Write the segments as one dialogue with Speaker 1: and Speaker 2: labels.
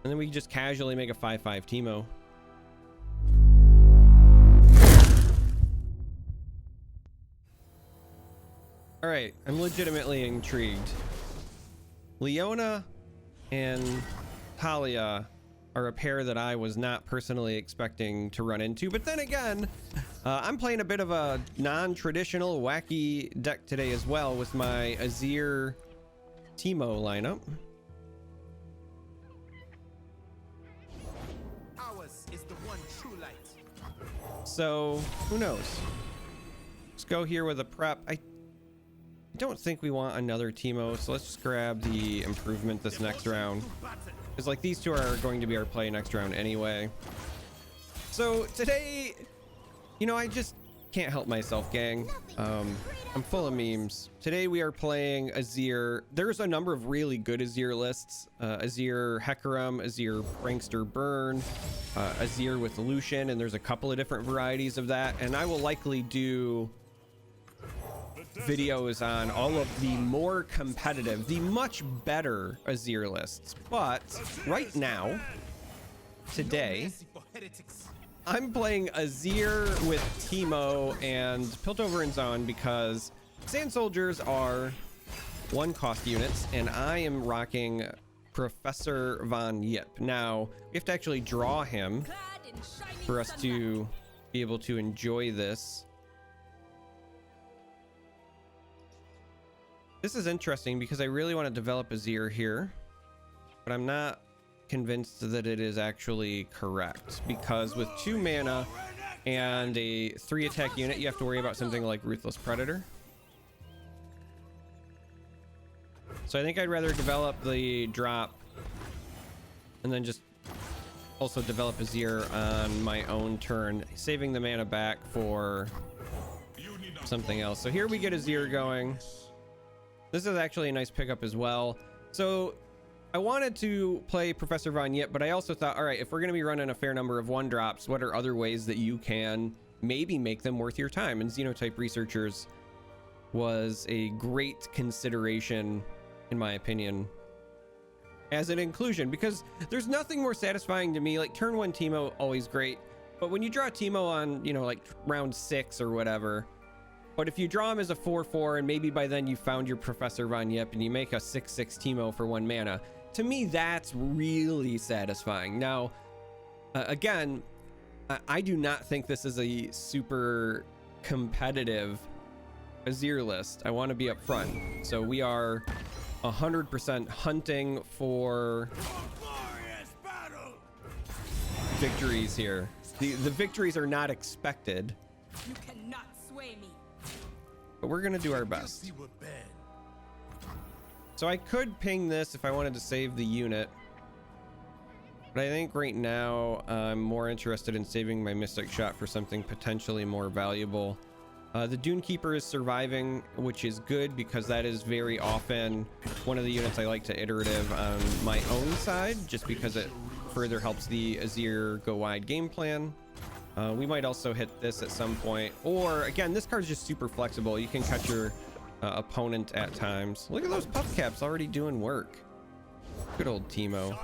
Speaker 1: And then we just casually make a 5-5 Teemo. All right, I'm legitimately intrigued. Leona and Talia are a pair that I was not personally expecting to run into, but then again, I'm playing a bit of a non-traditional wacky deck today as well with my Azir Teemo lineup.
Speaker 2: Ours is the one true light.
Speaker 1: So who knows? Let's go here with a prep. I don't think we want another Teemo, so let's just grab the improvement this next round. Because like these two are going to be our play next round anyway. So today, you know, I just can't help myself, gang. I'm full of memes. Today we are playing Azir. There's a number of really good Azir lists. Azir Hecarim, Azir Prankster Burn, Azir with Lucian, and there's a couple of different varieties of that. And I will likely do videos on all of the more competitive, the much better Azir lists. But right now, today, I'm playing Azir with Teemo and Piltover and Zon because Sand Soldiers are 1-cost units, and I am rocking Professor von Yipp. Now, we have to actually draw him for us to be able to enjoy this. This is interesting because I really want to develop Azir here, but I'm not convinced that it is actually correct, because with 2 mana and a 3-attack unit, you have to worry about something like Ruthless Predator. So I think I'd rather develop the drop and then just also develop Azir on my own turn, saving the mana back for something else. So here we get Azir going. This is actually a nice pickup as well. So I wanted to play Professor von Yipp, but I also thought, all right, if we're going to be running a fair number of 1-drops, what are other ways that you can maybe make them worth your time? And Xenotype Researchers was a great consideration, in my opinion, as an inclusion, because there's nothing more satisfying to me. Like turn 1 Teemo, always great, but when you draw Teemo on, you know, like round 6 or whatever, but if you draw him as a 4/4 and maybe by then you found your Professor von Yipp and you make a 6/6 Teemo for 1 mana, to me that's really satisfying. Now, again, I do not think this is a super competitive Azir list. I want to be up front. So we are 100% hunting for victories here. The victories are not expected.
Speaker 3: You cannot sway me.
Speaker 1: But we're gonna do our best. So I could ping this if I wanted to save the unit, but I think right now I'm more interested in saving my Mystic Shot for something potentially more valuable. The Dune Keeper is surviving, which is good because that is very often one of the units I like to iterative on my own side, just because it further helps the Azir go wide game plan. We might also hit this at some point, or again, this card is just super flexible. You can cut your opponent at times. Look at those puff caps already doing work. Good old Teemo. All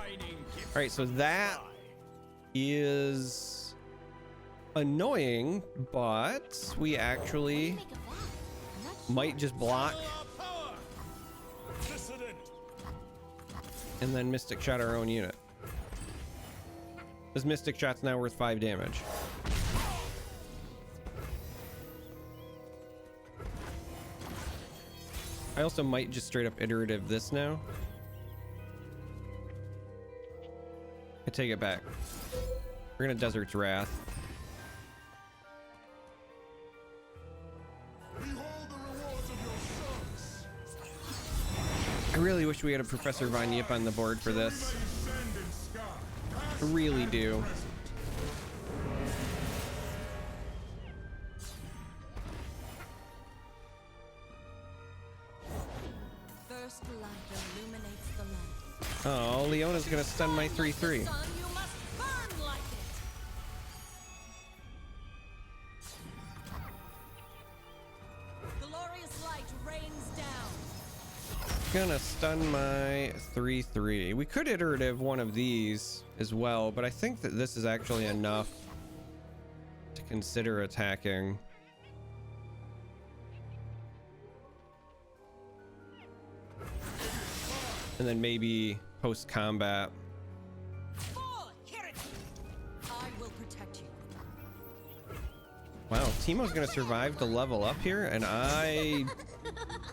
Speaker 1: right, so that is annoying, but we actually might just block and then Mystic Shot our own unit. This Mystic Shot's now worth 5 damage. I also might just straight up iterative this now. I take it back. We're gonna Desert's Wrath. I really wish we had a Professor von Yipp on the board for this. I really do.
Speaker 3: First light illuminates the land.
Speaker 1: Oh, Leona's gonna stun my 3/3.
Speaker 3: Son, you must burn like it. Glorious light rains down.
Speaker 1: gonna stun my 3/3. We could iterative one of these as well, but I think that this is actually enough to consider attacking. And then maybe post combat.
Speaker 3: I will protect you.
Speaker 1: Wow, Teemo's gonna survive to level up here, and I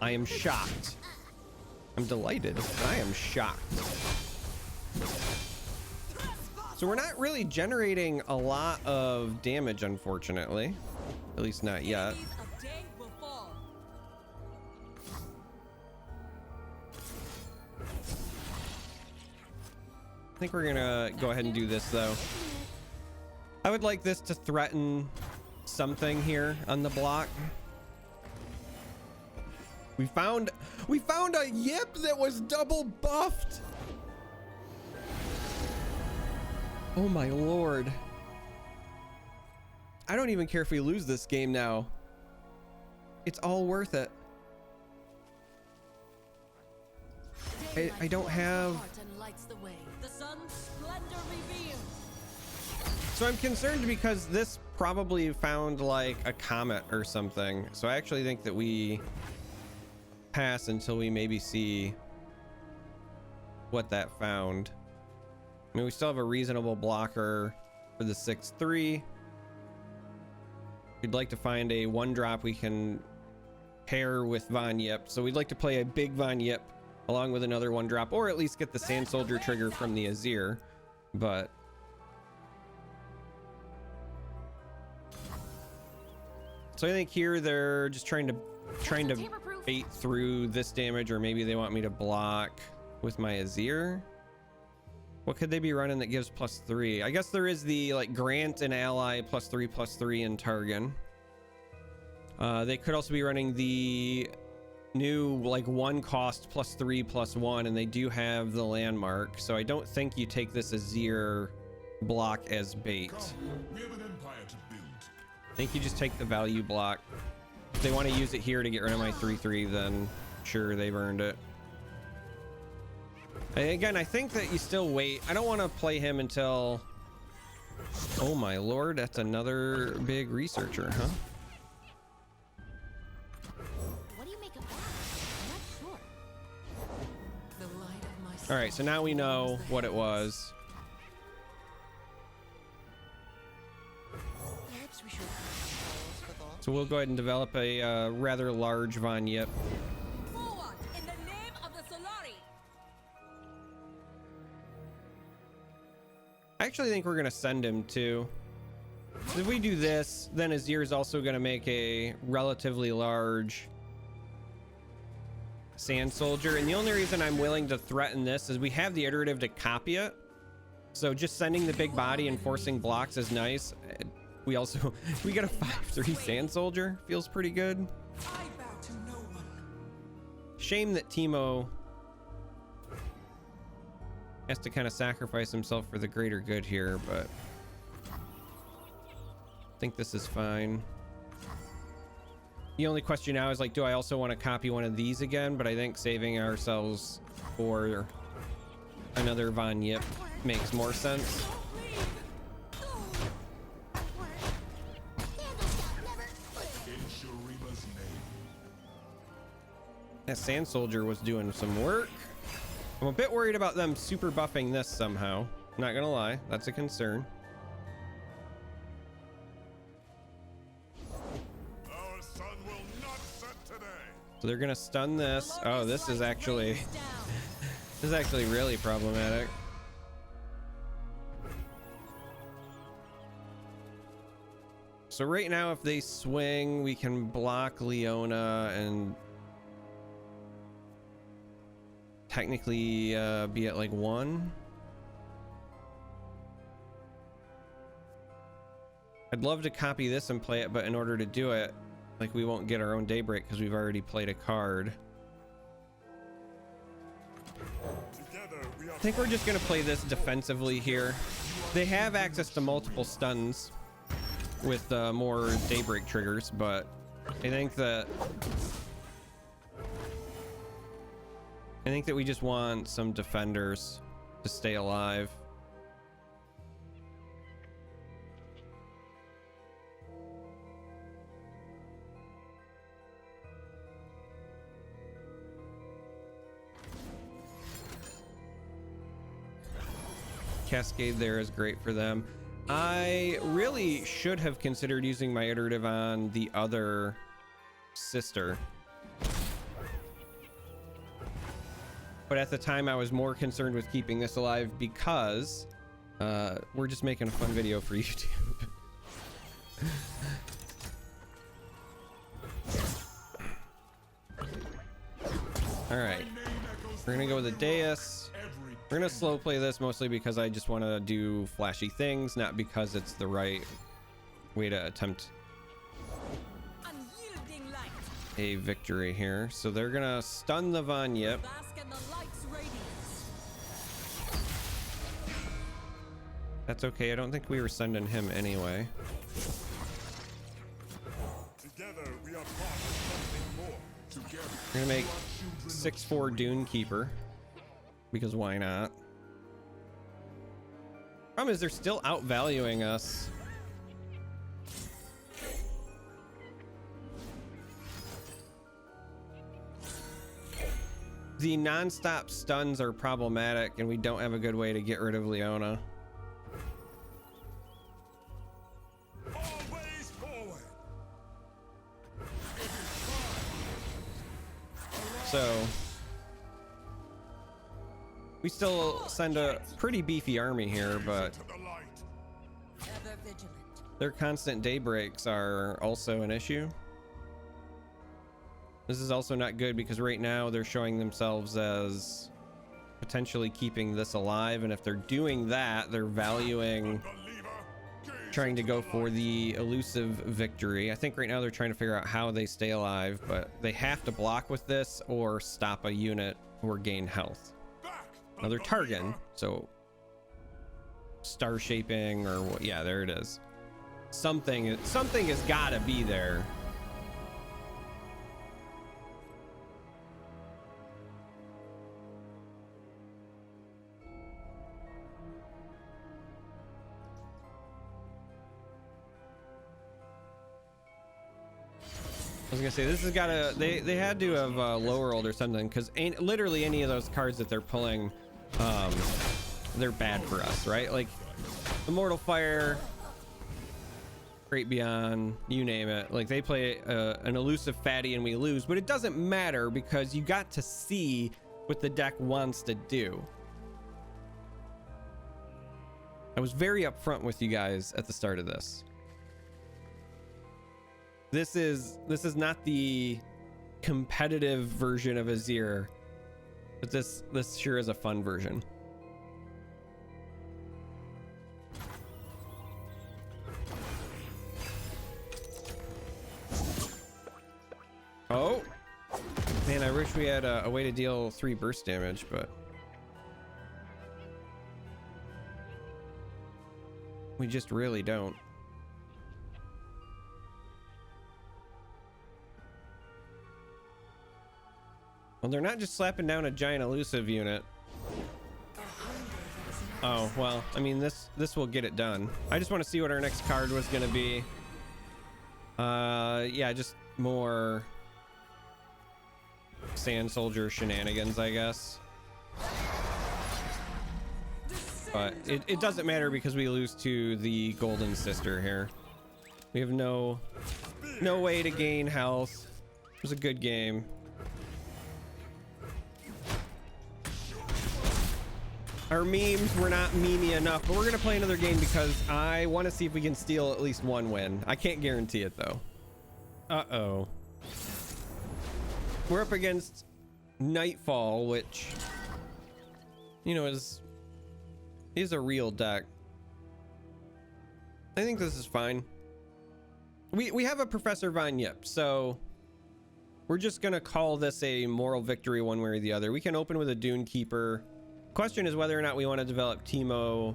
Speaker 1: am shocked. I'm delighted. I am shocked. So we're not really generating a lot of damage, unfortunately. At least not yet.
Speaker 3: Enemies of day will fall.
Speaker 1: I think we're gonna go ahead and do this though. I would like this to threaten something here on the block. We found a Yipp that was double buffed. Oh my lord. I don't even care if we lose this game now. It's all worth it. I don't have... So I'm concerned because this probably found like a comet or something. So I actually think that we pass until we maybe see what that found. I mean, we still have a reasonable blocker for the 6/3. We'd like to find a 1-drop we can pair with Von Yipp. So we'd like to play a big Von Yipp along with another 1-drop, or at least get the Sand Soldier trigger from the Azir. But so I think here they're just trying to bait through this damage, or maybe they want me to block with my Azir. What could they be running that gives +3? I guess there is the like grant an ally +3/+3 in Targon. They could also be running the new like 1 cost +3/+1, and they do have the landmark. So I don't think you take this Azir block as bait.
Speaker 4: We have an empire to build.
Speaker 1: I think you just take the value block. If they want to use it here to get rid of my 3/3, then sure, they've earned it. And again, I think that you still wait. I don't want to play him until... Oh my lord, that's another big researcher, huh?
Speaker 3: What do you make of that? I'm not sure. The light of my
Speaker 1: All right, so now we know what it was.
Speaker 3: Perhaps we should.
Speaker 1: So we'll go ahead and develop a rather large Von Yipp.
Speaker 3: Forward in the name of the Solari.
Speaker 1: I actually think we're going to send him too. If we do this, then Azir is also going to make a relatively large Sand Soldier. And the only reason I'm willing to threaten this is we have the iterative to copy it. So just sending the big body and forcing blocks is nice. We also, we got a 5/3 Sand Soldier. Feels pretty good.
Speaker 2: I bow to no one.
Speaker 1: Shame that Teemo has to kind of sacrifice himself for the greater good here, but I think this is fine. The only question now is like, do I also want to copy one of these again? But I think saving ourselves for another Von Yipp makes more sense.
Speaker 4: In Shurima's name.
Speaker 1: That Sand Soldier was doing some work. I'm a bit worried about them super buffing this somehow. Not gonna lie, that's a concern.
Speaker 4: Our sun will not set today.
Speaker 1: So they're gonna stun this. Oh, this is actually this is actually really problematic. So right now, if they swing, we can block Leona and technically be at like 1. I'd love to copy this and play it, but in order to do it, like, we won't get our own Daybreak because we've already played a card. I think we're just gonna play this defensively here. They have access to multiple stuns with more Daybreak triggers, but I think that I think that we just want some defenders to stay alive. Cascade there is great for them. I really should have considered using my iterative on the other sister. But at the time I was more concerned with keeping this alive because we're just making a fun video for YouTube. All right, we're gonna go with the Deus. We're gonna slow play this mostly because I just want to do flashy things, not because it's the right way to attempt
Speaker 3: Unyielding light.
Speaker 1: a victory here. So they're gonna stun the Von Yipp.
Speaker 3: Bask in the light's radiance.
Speaker 1: That's okay. I don't think we were sending him anyway.
Speaker 4: Together we are part of something more. Together.
Speaker 1: We're gonna make 6/4 Dune Keeper because why not? Problem is they're still outvaluing us. The non-stop stuns are problematic and we don't have a good way to get rid of Leona.
Speaker 4: Always forward.
Speaker 1: So we still send a pretty beefy army here, but
Speaker 4: To the light.
Speaker 3: Ever vigilant.
Speaker 1: their constant daybreaks are also an issue. This is also not good because right now they're showing themselves as potentially keeping this alive, and if they're doing that, they're valuing
Speaker 4: Believer. Gaze
Speaker 1: trying to
Speaker 4: into
Speaker 1: go
Speaker 4: the
Speaker 1: for
Speaker 4: light.
Speaker 1: the elusive victory. I think right now they're trying to figure out how they stay alive, but they have to block with this or stop a unit or gain health.
Speaker 4: Back,
Speaker 1: Now they're
Speaker 4: unbeliever.
Speaker 1: targeting, so star shaping or what? Yeah, there it is. Something has got to be there. I was gonna say this has got to they had to have lower rolled or something, because literally any of those cards that they're pulling, they're bad for us, right? Like Immortal Fire, Great Beyond, you name it. Like they play an elusive fatty and we lose, but it doesn't matter because you got to see what the deck wants to do. I was very upfront with you guys at the start of this. This is not the competitive version of Azir, but this sure is a fun version. Oh man, I wish we had a way to deal 3 burst damage, but we just really don't. Well, they're not just slapping down a giant elusive unit. Oh, well, I mean, this will get it done. I just want to see what our next card was going to be. Yeah, just more Sand Soldier shenanigans, I guess. But it doesn't matter because we lose to the Golden Sister here. We have no way to gain health. It was a good game. Our memes were not memey enough, but we're gonna play another game because I want to see if we can steal at least one win. I can't guarantee it though. Uh-oh. We're up against Nightfall, which, you know, is a real deck. I think this is fine. We have a Professor von Yipp, so we're just gonna call this a moral victory one way or the other. We can open with a Dune Keeper. Question is whether or not we want to develop Teemo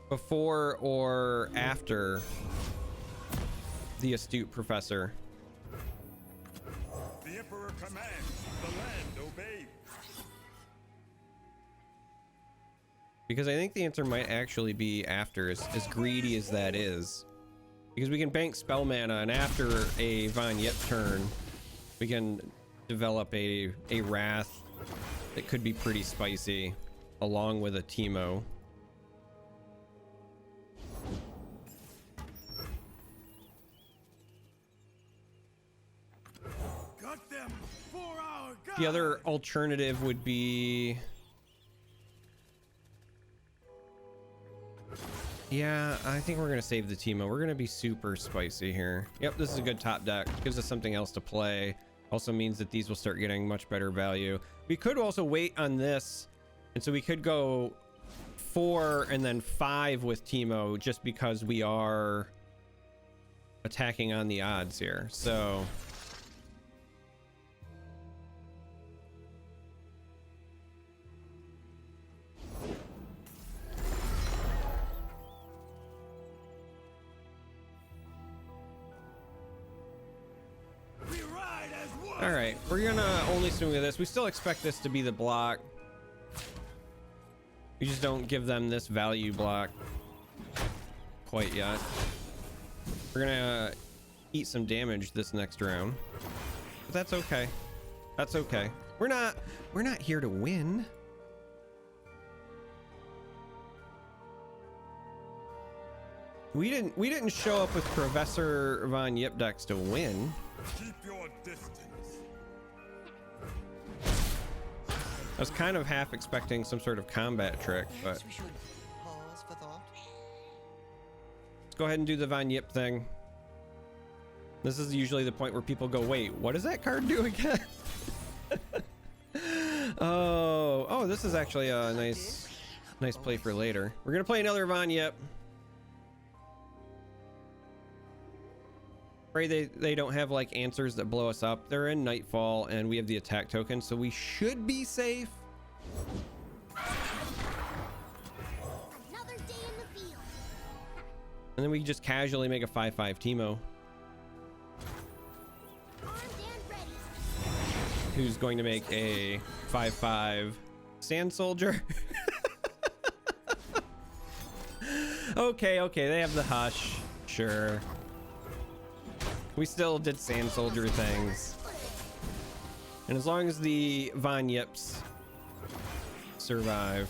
Speaker 1: before or after the Astute Professor.
Speaker 4: The Emperor commands, the land obeys.
Speaker 1: Because I think the answer might actually be after, as greedy as that is. Because we can bank spell mana, and after a Von Yipp turn, we can develop a Wrath that could be pretty spicy, along with a Teemo.
Speaker 4: Got them for our God.
Speaker 1: The other alternative would be... Yeah, I think we're gonna save the Teemo. We're gonna be super spicy here. Yep, this is a good top deck. Gives us something else to play. Also means that these will start getting much better value. We could also wait on this, and so we could go 4 and then 5 with Teemo, just because we are attacking on the odds here. So all right, we're gonna only swing with this. We still expect this to be the block. We just don't give them this value block quite yet. We're gonna eat some damage this next round, but that's okay. That's okay. We're not here to win. We didn't show up with Professor von Yipp decks to win.
Speaker 4: Keep your distance.
Speaker 1: I was kind of half expecting some sort of combat trick, but
Speaker 5: Perhaps we should pause for thought.
Speaker 1: let's go ahead and do the Von Yipp thing. This is usually the point where people go, wait, what does that card do again? Oh, this is actually a nice play for later. We're gonna play another Von Yipp. Pray they don't have like answers that blow us up. They're in Nightfall and we have the attack token, so we should be safe.
Speaker 3: Another day in the field.
Speaker 1: And then we just casually make a 5/5 Teemo,
Speaker 3: Armed and ready.
Speaker 1: who's going to make a 5/5 Sand Soldier. Okay, they have the Hush. Sure. We still did Sand Soldier things. And as long as the Von Yipps survive.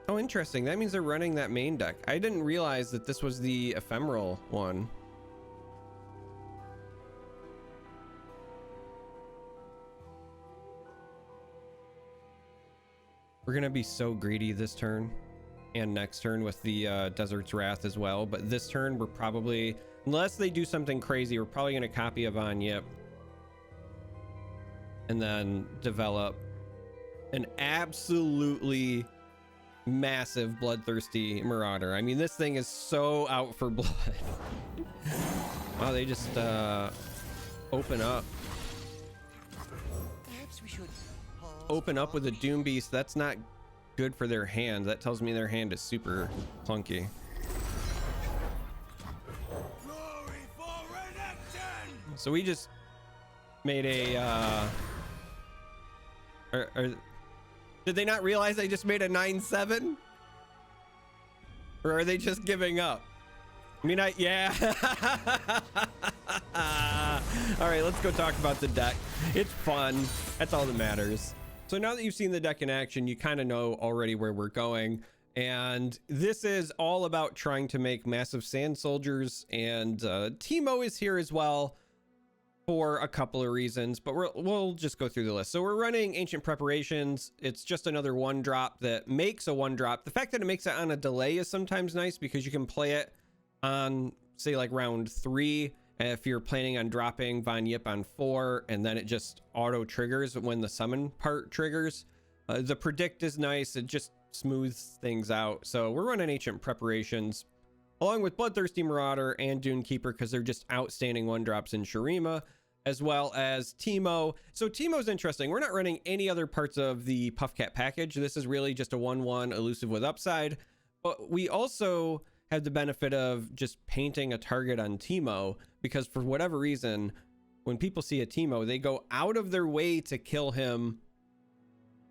Speaker 1: Oh, interesting. That means they're running that main deck. I didn't realize that this was the ephemeral one. We're gonna be so greedy this turn and next turn with the Desert's Wrath as well, but this turn we're probably, unless they do something crazy, we're probably gonna copy a Von Yipp and then develop an absolutely massive bloodthirsty Marauder. I mean, this thing is so out for blood. Wow, they just open up
Speaker 5: Perhaps we should pause
Speaker 1: open
Speaker 5: for
Speaker 1: up with a
Speaker 5: thought.
Speaker 1: Doom Beast. That's not good for their hand. That tells me their hand is super clunky.
Speaker 4: Glory for Renekton!
Speaker 1: So we just made a did they not realize I just made a 9/7? Or are they just giving up? I mean, yeah. All right, let's go talk about the deck. It's fun. That's all that matters. So now that you've seen the deck in action, you kind of know already where we're going. And this is all about trying to make massive Sand Soldiers, and Teemo is here as well for a couple of reasons, but we'll just go through the list. So we're running Ancient Preparations. It's just another 1-drop that makes a 1-drop. The fact that it makes it on a delay is sometimes nice because you can play it on, say, like round 3. And if you're planning on dropping Von Yipp on 4, and then it just auto triggers when the summon part triggers. The predict is nice. It just smooths things out. So we're running Ancient Preparations along with Bloodthirsty Marauder and Dune Keeper because they're just outstanding 1-drops in Shurima, as well as Teemo. So Teemo's interesting. We're not running any other parts of the Puffcat package. This is really just a 1/1 elusive with upside, but we also have the benefit of just painting a target on Teemo, because for whatever reason, when people see a Teemo, they go out of their way to kill him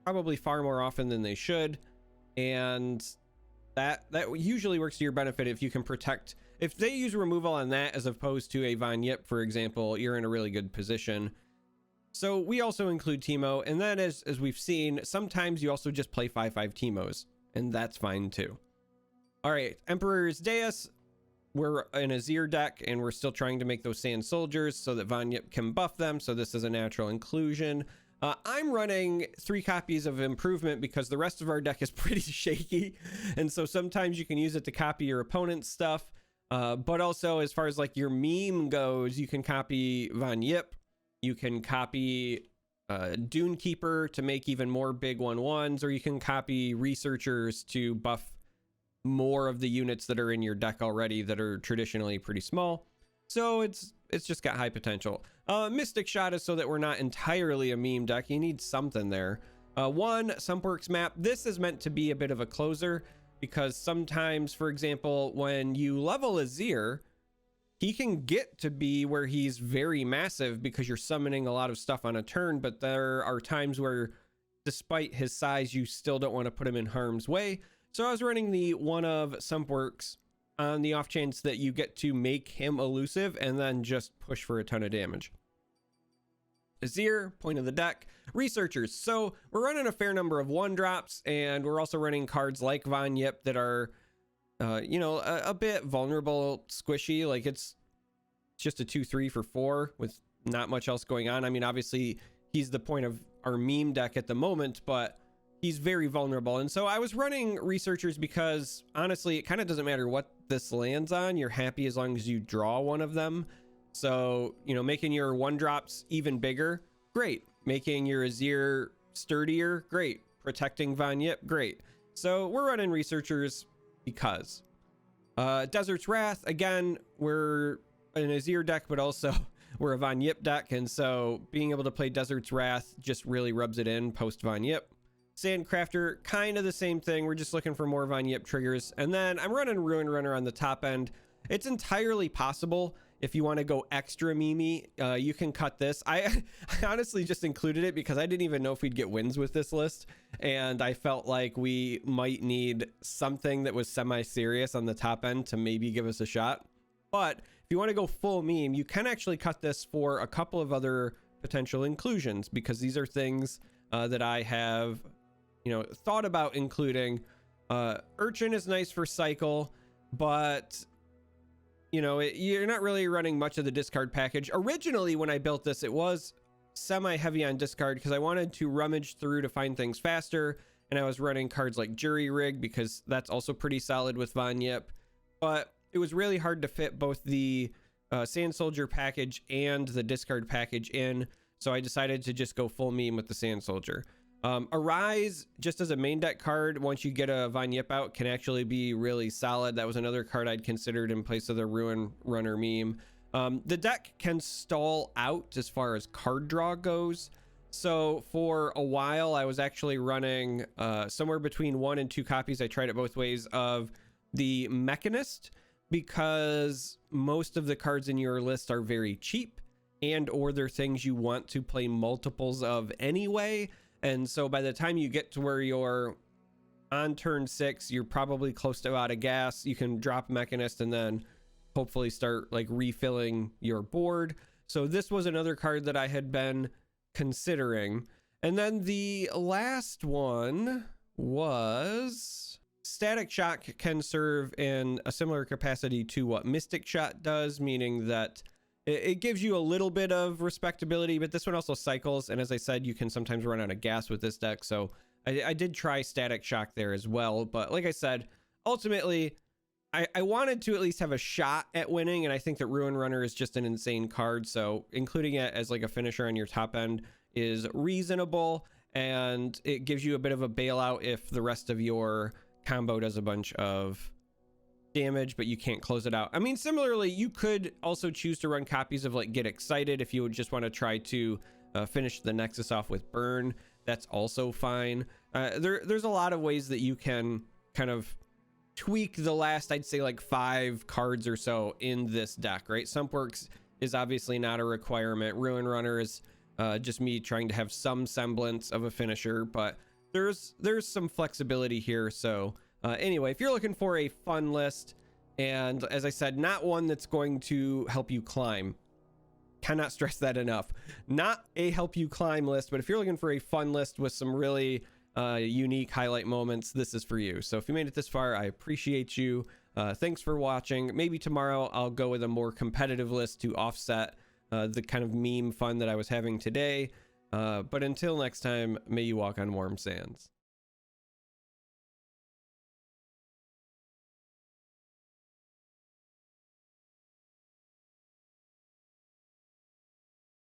Speaker 1: probably far more often than they should, and that usually works to your benefit if you can protect. If they use removal on that as opposed to a Von Yipp, for example, you're in a really good position. So we also include Teemo, and then as we've seen, sometimes you also just play 5/5 Teemos, and that's fine too. All right, Emperor's Deus. We're in a Azir deck, and we're still trying to make those Sand Soldiers so that Von Yipp can buff them, so this is a natural inclusion. I'm running 3 copies of Improvement because the rest of our deck is pretty shaky, and so sometimes you can use it to copy your opponent's stuff, but also as far as like your meme goes, you can copy Von Yipp, you can copy Dune Keeper to make even more big 1/1s, or you can copy Researchers to buff more of the units that are in your deck already that are traditionally pretty small. So it's just got high potential. Mystic Shot is so that we're not entirely a meme deck. You need something there. One Sumpworks map. This is meant to be a bit of a closer because sometimes, for example, when you level Azir, he can get to be where he's very massive because you're summoning a lot of stuff on a turn, but there are times where despite his size, you still don't want to put him in harm's way. So I was running the one of Sumpworks on the off chance that you get to make him elusive and then just push for a ton of damage. Azir, point of the deck. Researchers. So we're running a fair number of 1-drops, and we're also running cards like Von Yipp that are, you know, a bit vulnerable, squishy. Like it's just a 2/3 for 4 with not much else going on. I mean, obviously he's the point of our meme deck at the moment, but he's very vulnerable. And so I was running Researchers because honestly, it kind of doesn't matter what this lands on. You're happy as long as you draw one of them. So, you know, making your 1-drops even bigger, great. Making your Azir sturdier, great. Protecting Von Yipp, great. So we're running Researchers because. Desert's Wrath, again, we're an Azir deck, but also we're a Von Yipp deck. And so being able to play Desert's Wrath just really rubs it in post Von Yipp. Sandcrafter, kind of the same thing. We're just looking for more Von Yipp triggers. And then I'm running Ruin Runner on the top end. It's entirely possible if you want to go extra memey, you can cut this. I honestly just included it because I didn't even know if we'd get wins with this list. And I felt like we might need something that was semi-serious on the top end to maybe give us a shot. But if you want to go full meme, you can actually cut this for a couple of other potential inclusions because these are things that I have, you know, thought about including. Urchin is nice for cycle, but you know, you're not really running much of the discard package. Originally, when I built this, it was semi-heavy on discard because I wanted to rummage through to find things faster, and I was running cards like Jury Rig because that's also pretty solid with Von Yipp. But it was really hard to fit both the Sand Soldier package and the discard package in, so I decided to just go full meme with the Sand Soldier. Arise, just as a main deck card, once you get a Von Yipp out, can actually be really solid. That was another card I'd considered in place of the Ruin Runner meme. The deck can stall out as far as card draw goes. So for a while, I was actually running somewhere between 1 and 2 copies. I tried it both ways of the Mechanist because most of the cards in your list are very cheap and or they're things you want to play multiples of anyway. And so by the time you get to where you're on turn 6, you're probably close to out of gas. You can drop Mechanist and then hopefully start like refilling your board. So this was another card that I had been considering. And then the last one was Static Shock can serve in a similar capacity to what Mystic Shot does, meaning that it gives you a little bit of respectability, but this one also cycles. And as I said, you can sometimes run out of gas with this deck. So I did try Static Shock there as well. But like I said, ultimately, I wanted to at least have a shot at winning. And I think that Ruin Runner is just an insane card. So including it as like a finisher on your top end is reasonable. And it gives you a bit of a bailout if the rest of your combo does a bunch of damage, but you can't close it out. I mean, similarly, you could also choose to run copies of like Get Excited if you would just want to try to finish the Nexus off with Burn. That's also fine. There's a lot of ways that you can kind of tweak the last, I'd say like 5 cards or so in this deck, right? Sumpworks is obviously not a requirement. Ruin Runner is just me trying to have some semblance of a finisher, but there's some flexibility here. So anyway, if you're looking for a fun list, and as I said, not one that's going to help you climb, cannot stress that enough, not a help you climb list, but if you're looking for a fun list with some really unique highlight moments, this is for you. So if you made it this far, I appreciate you. Thanks for watching. Maybe tomorrow I'll go with a more competitive list to offset the kind of meme fun that I was having today. But until next time, may you walk on warm sands.